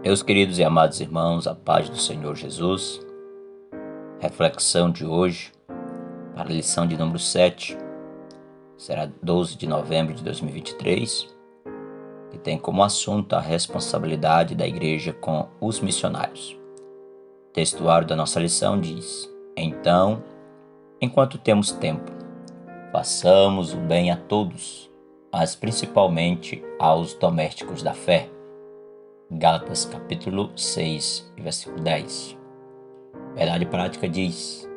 Meus queridos e amados irmãos, a paz do Senhor Jesus. Reflexão de hoje, para a lição de número 7, será 12 de novembro de 2023, que tem como assunto a responsabilidade da igreja com os missionários. O textuário da nossa lição diz: Então, enquanto temos tempo, façamos o bem a todos, mas principalmente aos domésticos da fé. Gálatas capítulo 6, versículo 10. Verdade prática diz: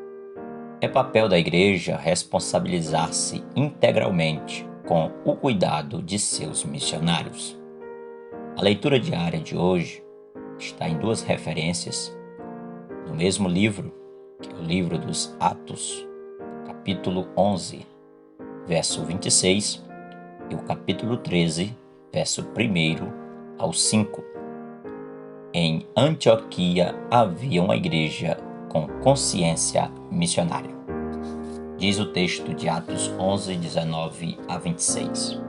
é papel da igreja responsabilizar-se integralmente com o cuidado de seus missionários. A leitura diária de hoje está em duas referências no mesmo livro, que é o livro dos Atos, capítulo 11, verso 26, e o capítulo 13, verso 1 ao 5. Em Antioquia havia uma igreja com consciência missionária. Diz o texto de Atos 11, 19 a 26.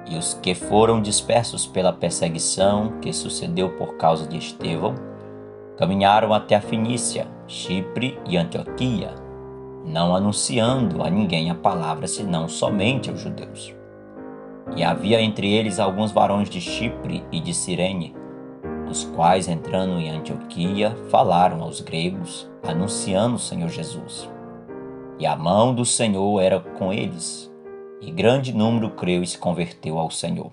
E os que foram dispersos pela perseguição que sucedeu por causa de Estevão, caminharam até a Fenícia, Chipre e Antioquia, não anunciando a ninguém a palavra senão somente aos judeus. E havia entre eles alguns varões de Chipre e de Cirene, os quais, entrando em Antioquia, falaram aos gregos, anunciando o Senhor Jesus. E a mão do Senhor era com eles, e grande número creu e se converteu ao Senhor.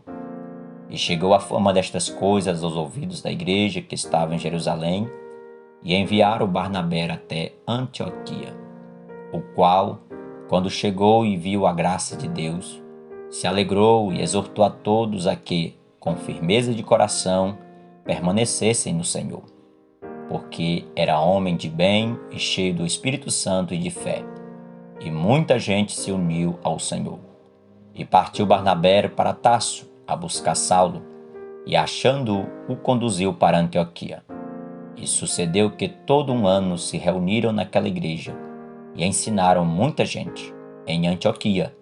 E chegou a fama destas coisas aos ouvidos da igreja que estava em Jerusalém, e enviaram Barnabé até Antioquia, o qual, quando chegou e viu a graça de Deus, se alegrou e exortou a todos a que, com firmeza de coração, permanecessem no Senhor, porque era homem de bem e cheio do Espírito Santo e de fé, e muita gente se uniu ao Senhor. E partiu Barnabé para Tarso a buscar Saulo, e achando-o, o conduziu para Antioquia. E sucedeu que todo um ano se reuniram naquela igreja, e ensinaram muita gente. Em Antioquia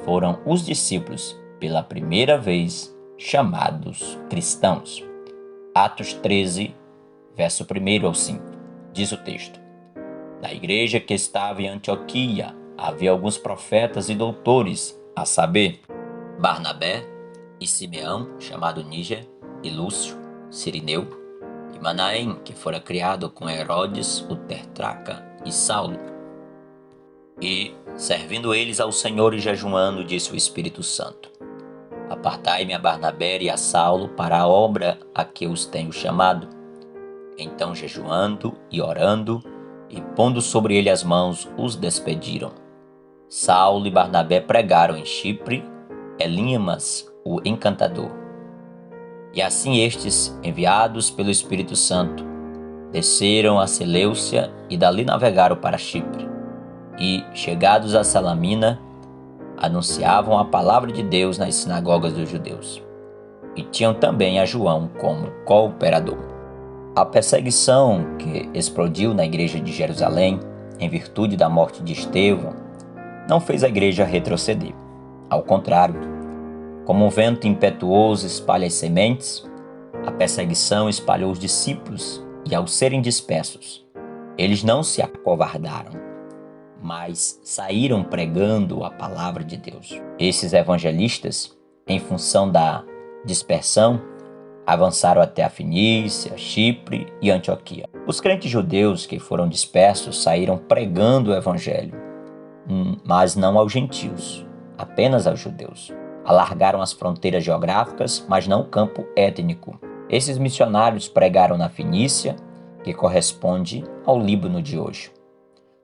foram os discípulos, pela primeira vez, chamados cristãos. Atos 13, verso 1 ao 5, diz o texto: Na igreja que estava em Antioquia havia alguns profetas e doutores, a saber, Barnabé e Simeão, chamado Níger, e Lúcio, Cirineu, e Manaém, que fora criado com Herodes, o tetrarca, e Saulo. E, servindo eles ao Senhor e jejuando, disse o Espírito Santo: Apartai-me a Barnabé e a Saulo para a obra a que os tenho chamado. Então, jejuando e orando, e pondo sobre ele as mãos, os despediram. Saulo e Barnabé pregaram em Chipre, Elimas, o encantador. E assim estes, enviados pelo Espírito Santo, desceram a Seleucia e dali navegaram para Chipre. E, chegados a Salamina, anunciavam a palavra de Deus nas sinagogas dos judeus, e tinham também a João como cooperador. A perseguição que explodiu na igreja de Jerusalém, em virtude da morte de Estevão, não fez a igreja retroceder. Ao contrário, como um vento impetuoso espalha as sementes, a perseguição espalhou os discípulos, e ao serem dispersos, eles não se acovardaram, mas saíram pregando a palavra de Deus. Esses evangelistas, em função da dispersão, avançaram até a Fenícia, Chipre e Antioquia. Os crentes judeus que foram dispersos saíram pregando o evangelho, mas não aos gentios, apenas aos judeus. Alargaram as fronteiras geográficas, mas não o campo étnico. Esses missionários pregaram na Fenícia, que corresponde ao Líbano de hoje.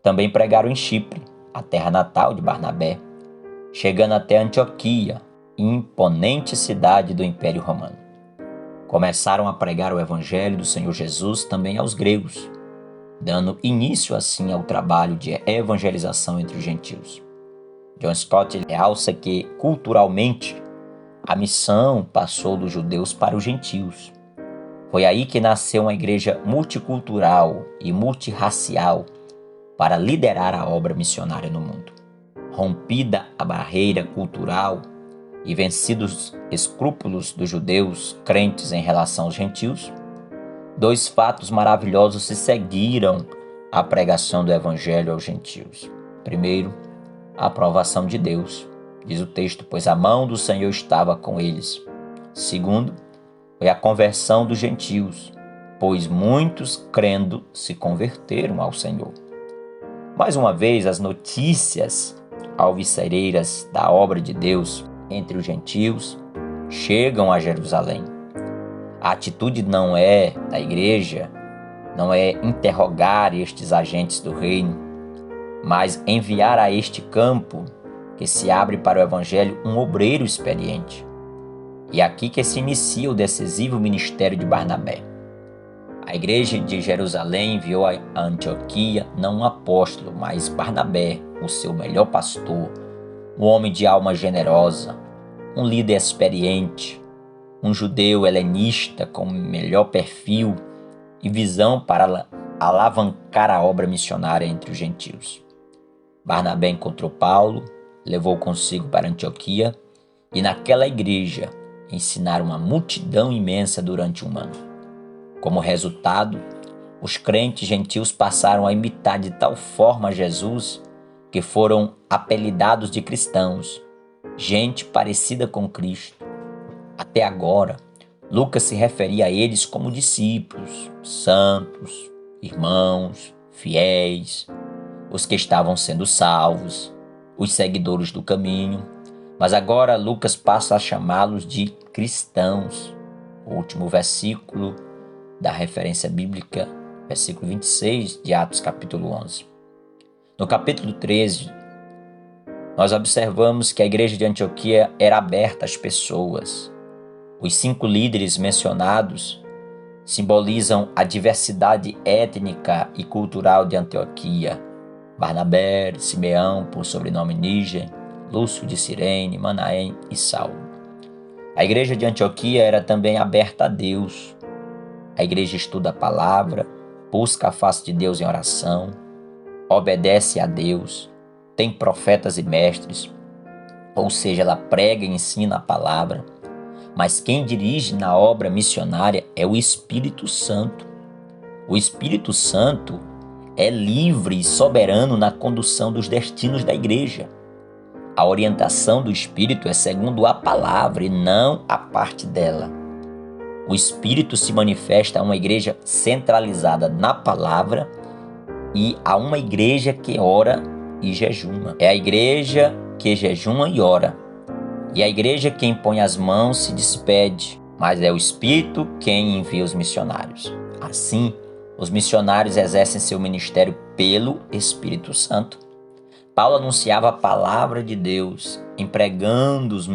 Também pregaram em Chipre, a terra natal de Barnabé, chegando até Antioquia, imponente cidade do Império Romano. Começaram a pregar o evangelho do Senhor Jesus também aos gregos, dando início assim ao trabalho de evangelização entre os gentios. John Stott realça que, culturalmente, a missão passou dos judeus para os gentios. Foi aí que nasceu uma igreja multicultural e multirracial para liderar a obra missionária no mundo. Rompida a barreira cultural e vencidos os escrúpulos dos judeus crentes em relação aos gentios, dois fatos maravilhosos se seguiram à pregação do Evangelho aos gentios. Primeiro, a aprovação de Deus. Diz o texto, pois a mão do Senhor estava com eles. Segundo, foi a conversão dos gentios, pois muitos, crendo, se converteram ao Senhor. Mais uma vez, as notícias alvissareiras da obra de Deus entre os gentios chegam a Jerusalém. A atitude da igreja não é interrogar estes agentes do reino, mas enviar a este campo que se abre para o Evangelho um obreiro experiente. E é aqui que se inicia o decisivo ministério de Barnabé. A igreja de Jerusalém enviou a Antioquia não um apóstolo, mas Barnabé, o seu melhor pastor, um homem de alma generosa, um líder experiente, um judeu helenista com melhor perfil e visão para alavancar a obra missionária entre os gentios. Barnabé encontrou Paulo, levou consigo para Antioquia e naquela igreja ensinaram uma multidão imensa durante um ano. Como resultado, os crentes gentios passaram a imitar de tal forma Jesus que foram apelidados de cristãos, gente parecida com Cristo. Até agora, Lucas se referia a eles como discípulos, santos, irmãos, fiéis, os que estavam sendo salvos, os seguidores do caminho. Mas agora Lucas passa a chamá-los de cristãos. O último versículo da referência bíblica, versículo 26 de Atos capítulo 11. No capítulo 13, nós observamos que a igreja de Antioquia era aberta às pessoas. Os 5 líderes mencionados simbolizam a diversidade étnica e cultural de Antioquia. Barnabé, Simeão, por sobrenome Níger, Lúcio de Cirene, Manaém e Saulo. A igreja de Antioquia era também aberta a Deus. A igreja estuda a palavra, busca a face de Deus em oração, obedece a Deus, tem profetas e mestres, ou seja, ela prega e ensina a palavra. Mas quem dirige na obra missionária é o Espírito Santo. O Espírito Santo é livre e soberano na condução dos destinos da igreja. A orientação do Espírito é segundo a palavra e não a parte dela. O Espírito se manifesta a uma igreja centralizada na palavra e a uma igreja que ora e jejuma. É a igreja que jejuma e ora. E a igreja que impõe as mãos se despede, mas é o Espírito quem envia os missionários. Assim, os missionários exercem seu ministério pelo Espírito Santo. Paulo anunciava a palavra de Deus, empregando os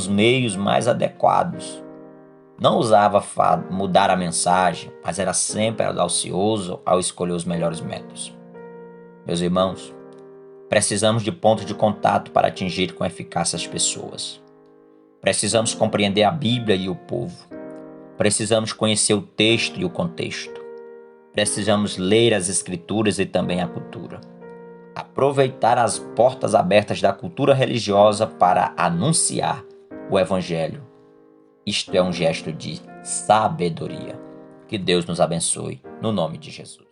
meios mais adequados. Não usava mudar a mensagem, mas era sempre audacioso ao escolher os melhores métodos. Meus irmãos, precisamos de pontos de contato para atingir com eficácia as pessoas. Precisamos compreender a Bíblia e o povo. Precisamos conhecer o texto e o contexto. Precisamos ler as Escrituras e também a cultura. Aproveitar as portas abertas da cultura religiosa para anunciar o Evangelho. Isto é um gesto de sabedoria. Que Deus nos abençoe, no nome de Jesus.